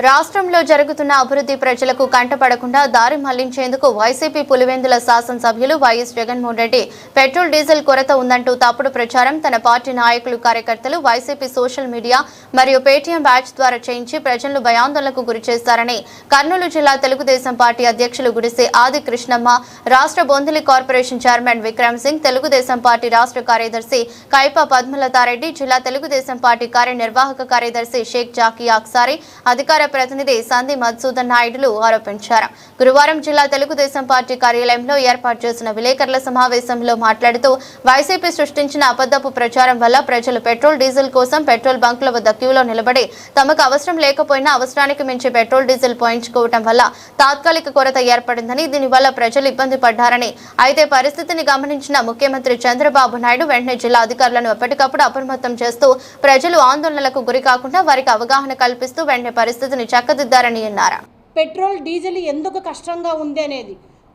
రాష్ట్రంలో జరుగుతున్న అభివృద్ధి ప్రజలకు కంటపడకుండా దారి మళ్లించేందుకు వైసీపీ పులివెందుల శాసనసభ్యులు YS Jaganmohan Reddy petrol diesel కొరత ఉందంటూ తప్పుడు ప్రచారం తన పార్టీ నాయకులు కార్యకర్తలు వైసీపీ సోషల్ మీడియా మరియు పేటీఎం బ్యాచ్ ద్వారా చేయించి ప్రజలను భయాందోళనకు గురిచేస్తారని కర్నూలు జిల్లా తెలుగుదేశం పార్టీ అధ్యక్షులు గుడిసె ఆది కృష్ణమ్మ, రాష్ట్ర Bondili corporation chairman Vikram Singh, Telugu Desam party రాష్ట్ర కార్యదర్శి కైప పద్మలతారెడ్డి, జిల్లా తెలుగుదేశం పార్టీ కార్యనిర్వాహక కార్యదర్శి షేక్ జాకీ అక్సారీ, అధికార ప్రతినిధి సంధి మధుసూదన్ నాయుడులు ఆరోపించారు. గురువారం జిల్లా తెలుగుదేశం పార్టీ కార్యాలయంలో ఏర్పాటు చేసిన విలేకరుల సమావేశంలో మాట్లాడుతూ వైసీపీ సృష్టించిన అబద్ధపు ప్రచారం వల్ల ప్రజలు పెట్రోల్ డీజిల్ కోసం పెట్రోల్ బంకుల వద్ద క్యూలో నిలబడి తమకు అవసరం లేకపోయినా అవసరానికి మించి పెట్రోల్ డీజిల్ పోయించుకోవడం వల్ల తాత్కాలిక కొరత ఏర్పడిందని, దీనివల్ల ప్రజలు ఇబ్బంది పడ్డారని, అయితే పరిస్థితిని గమనించిన ముఖ్యమంత్రి చంద్రబాబు నాయుడు వెంటనే జిల్లా అధికారులను ఎప్పటికప్పుడు అప్రమత్తం చేస్తూ ప్రజలు ఆందోళనలకు గురి కాకుండా వారికి అవగాహన కల్పిస్తూ వెంటనే పరిస్థితిని చక్కదిద్దారని అన్నారు. పెట్రోల్ డీజిల్ ఎందుకు కష్టంగా ఉంది అనేది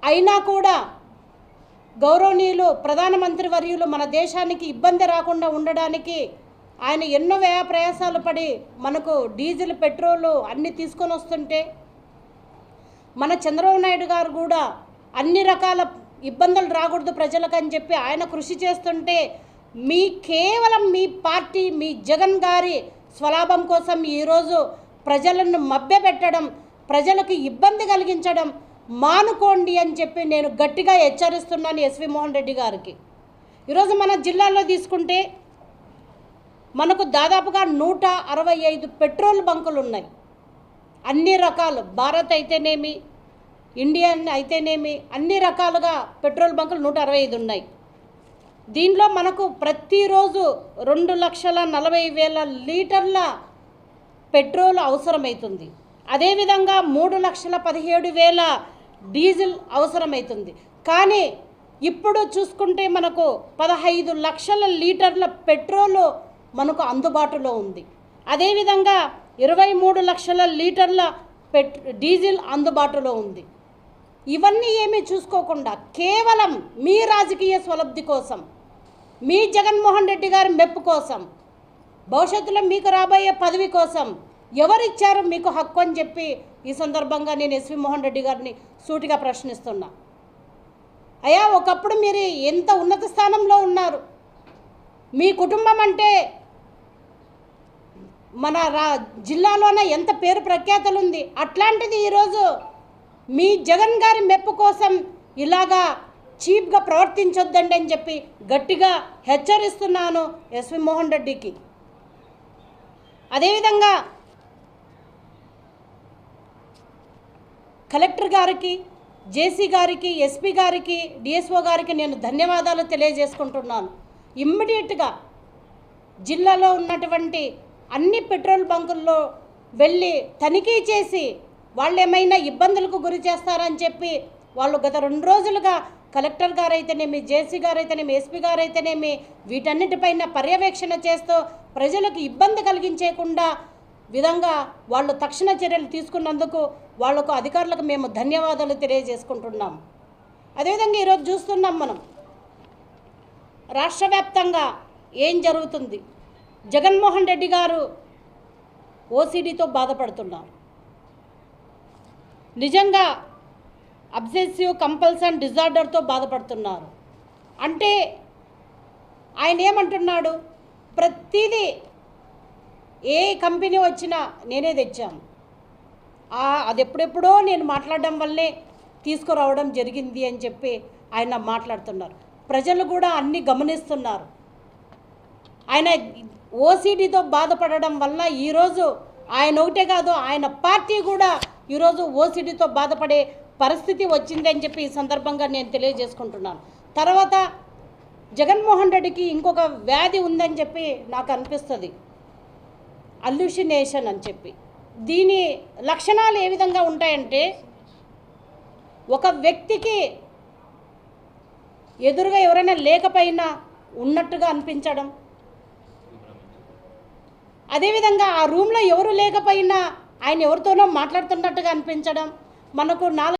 అయినా కూడా గౌరవనీయులు ప్రధానమంత్రి వర్యులు మన దేశానికి ఇబ్బంది రాకుండా ఉండడానికి ఆయన ఎన్నో వ్యయ ప్రయాసాలు పడి మనకు డీజిల్ పెట్రోలు అన్ని తీసుకొని వస్తుంటే మన చంద్రబాబు నాయుడు గారు కూడా అన్ని రకాల ఇబ్బందులు రాకూడదు ప్రజలకు అని చెప్పి ఆయన కృషి చేస్తుంటే కేవలం మీ పార్టీ మీ జగన్ గారి స్వలాభం కోసం ఈరోజు ప్రజలను మభ్యపెట్టడం, ప్రజలకు ఇబ్బంది కలిగించడం మానుకోండి అని చెప్పి నేను గట్టిగా హెచ్చరిస్తున్నాను ఎస్వి మోహన్ రెడ్డి గారికి. ఈరోజు మన జిల్లాలో తీసుకుంటే మనకు దాదాపుగా 165 పెట్రోల్ బంకులు ఉన్నాయి. అన్ని రకాలు, భారత్ అయితేనేమి, ఇండియన్ అయితేనేమి, అన్ని రకాలుగా పెట్రోల్ బంకులు 165 ఉన్నాయి. దీనిలో మనకు ప్రతిరోజు 2,40,000 లీటర్ల పెట్రోల్ అవసరమవుతుంది. అదేవిధంగా 3,17,000 డీజిల్ అవసరమవుతుంది. కానీ ఇప్పుడు చూసుకుంటే మనకు 15 లక్షల లీటర్ల పెట్రోలు మనకు అందుబాటులో ఉంది. అదేవిధంగా 23 లక్షల లీటర్ల డీజిల్ అందుబాటులో ఉంది. ఇవన్నీ ఏమీ చూసుకోకుండా కేవలం మీ రాజకీయ స్వలబ్ధి కోసం, మీ జగన్మోహన్ రెడ్డి గారి మెప్పు కోసం, భవిష్యత్తులో మీకు రాబోయే పదవి కోసం ఎవరిచ్చారు మీకు హక్కు అని చెప్పి ఈ సందర్భంగా నేను ఎస్వి మోహన్ రెడ్డి గారిని సూటిగా ప్రశ్నిస్తున్నా. అయ్యా, ఒకప్పుడు మీరు ఎంత ఉన్నత స్థానంలో ఉన్నారు, మీ కుటుంబం అంటే మన జిల్లాలోనే ఎంత పేరు ప్రఖ్యాతలు ఉంది. అట్లాంటిది ఈరోజు మీ జగన్ గారి మెప్పు కోసం ఇలాగా చీప్గా ప్రవర్తించొద్దండి అని చెప్పి గట్టిగా హెచ్చరిస్తున్నాను ఎస్వి మోహన్ రెడ్డికి. అదేవిధంగా కలెక్టర్ గారికి, జేసీ గారికి, ఎస్పీ గారికి, డిఎస్ఓ గారికి నేను ధన్యవాదాలు తెలియజేసుకుంటున్నాను. ఇమ్మీడియట్గా జిల్లాలో ఉన్నటువంటి అన్ని పెట్రోల్ బంకుల్లో వెళ్ళి తనిఖీ చేసి వాళ్ళు ఏమైనా ఇబ్బందులకు గురి చేస్తారని చెప్పి వాళ్ళు గత 2 రోజులుగా కలెక్టర్ గారైతేనేమి, జేసీ గారైతేనేమి, ఎస్పీ గారైతేనేమి వీటన్నిటిపైన పర్యవేక్షణ చేస్తూ ప్రజలకు ఇబ్బంది కలిగించేకుండా విధంగా వాళ్ళు తక్షణ చర్యలు తీసుకున్నందుకు వాళ్లకు అధికారులకు మేము ధన్యవాదాలు తెలియజేసుకుంటున్నాం. అదేవిధంగా ఈరోజు చూస్తున్నాం మనం రాష్ట్ర వ్యాప్తంగా ఏం జరుగుతుంది. జగన్మోహన్ రెడ్డి గారు ఓసిడితో బాధపడుతున్నారు. నిజంగా అబ్సెసివ్ కంపల్సన్ డిజార్డర్తో బాధపడుతున్నారు. అంటే ఆయన ఏమంటున్నాడు, ప్రతిదీ ఏ కంపెనీ వచ్చినా నేనే తెచ్చాను, అది ఎప్పుడెప్పుడో నేను మాట్లాడడం వల్లే తీసుకురావడం జరిగింది అని చెప్పి ఆయన మాట్లాడుతున్నారు. ప్రజలు కూడా అన్నీ గమనిస్తున్నారు. ఆయన ఓసిడితో బాధపడడం వల్ల ఈరోజు ఆయన ఒకటే కాదు, ఆయన పార్టీ కూడా ఈరోజు ఓసిడితో బాధపడే పరిస్థితి వచ్చింది అని చెప్పి ఈ సందర్భంగా నేను తెలియజేసుకుంటున్నాను. తర్వాత జగన్మోహన్ రెడ్డికి ఇంకొక వ్యాధి ఉందని చెప్పి నాకు అనిపిస్తుంది, అల్యూసినేషన్ అని చెప్పి. దీని లక్షణాలు ఏ విధంగా ఉంటాయంటే, ఒక వ్యక్తికి ఎదురుగా ఎవరైనా లేకపోయినా ఉన్నట్టుగా అనిపించడం, అదేవిధంగా ఆ రూమ్లో ఎవరు లేకపోయినా ఆయన ఎవరితోనో మాట్లాడుతున్నట్టుగా అనిపించడం, మనకు